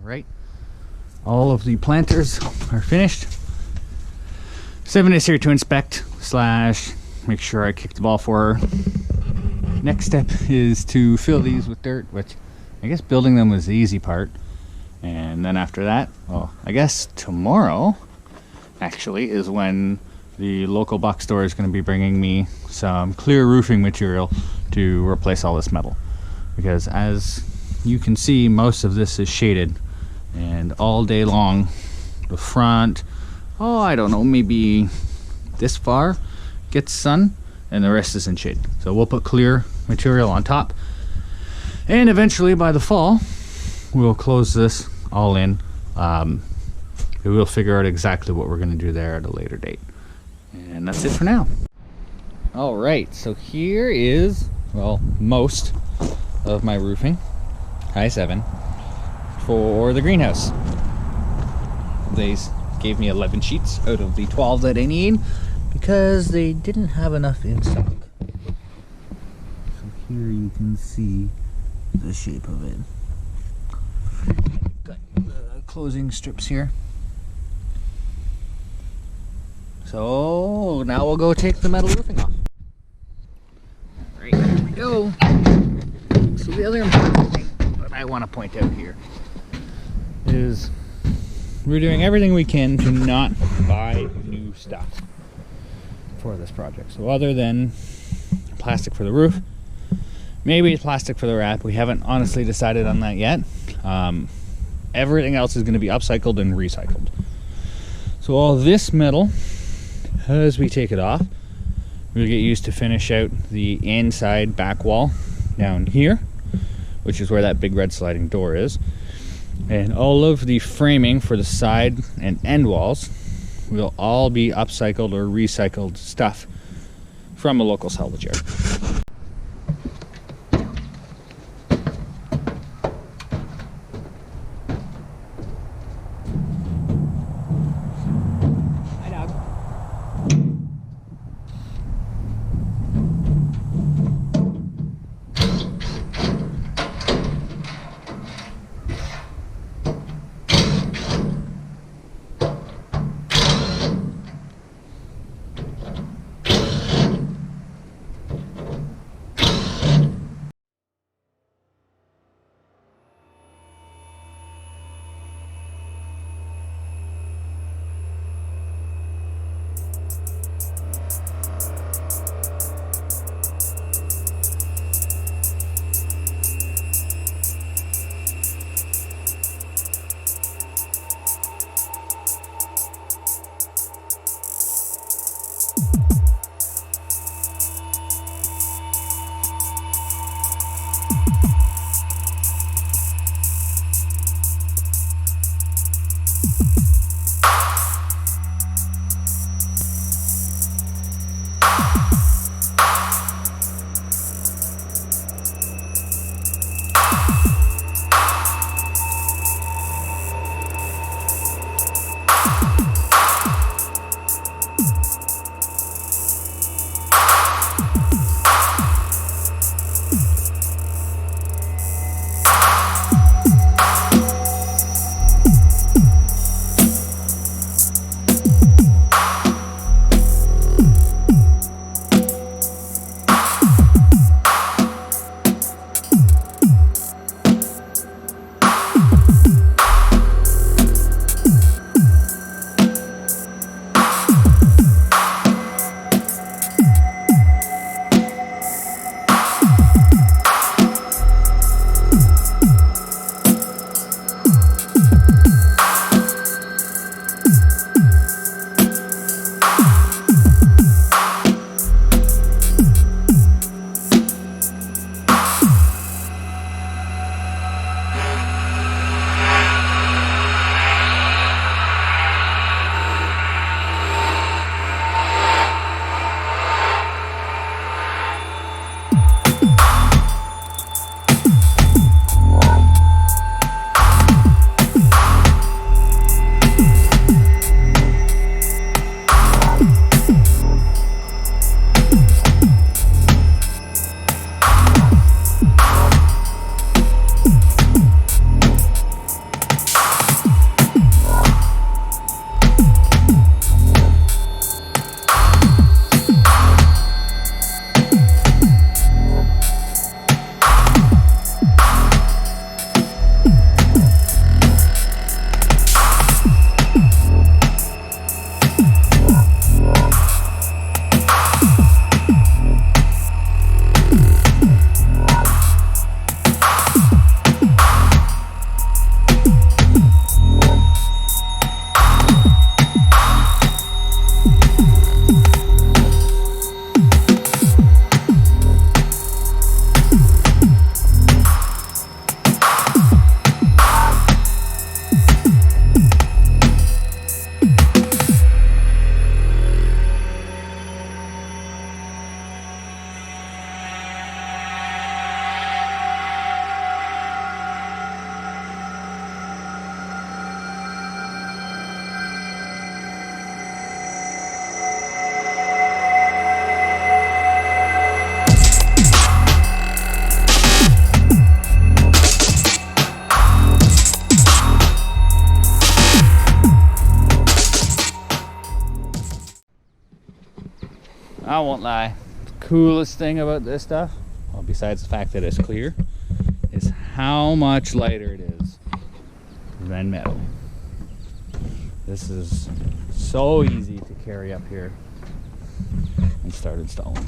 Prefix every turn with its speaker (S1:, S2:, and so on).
S1: right. All of the planters are finished. 7 days here to inspect / make sure I kicked the ball for her. Next step is to fill these with dirt, which I guess building them was the easy part. And then after that, well, I guess tomorrow actually is when the local box store is going to be bringing me some clear roofing material to replace all this metal. Because as you can see, most of this is shaded, and all day long the front, I don't know, maybe this far gets sun and the rest is in shade. So we'll put clear material on top, and eventually by the fall we'll close this all in. We'll figure out exactly what we're going to do there at a later date. And that's it for now. All right, so here is, well, most of my roofing, high 7, for the greenhouse. They gave me 11 sheets out of the 12 that I need because they didn't have enough in stock. So here you can see the shape of it. Got the closing strips here. So now we'll go take the metal roofing off. Alright, here we go. So the other important thing that I want to point out here is we're doing everything we can to not buy new stuff for this project. So other than plastic for the roof, maybe plastic for the wrap, we haven't honestly decided on that yet. Everything else is going to be upcycled and recycled. So all this metal, as we take it off, we'll get used to finish out the inside back wall down here, which is where that big red sliding door is. And all of the framing for the side and end walls will all be upcycled or recycled stuff from a local salvage yard. I won't lie. The coolest thing about this stuff, well, besides the fact that it's clear, is how much lighter it is than metal. This is so easy to carry up here and start installing.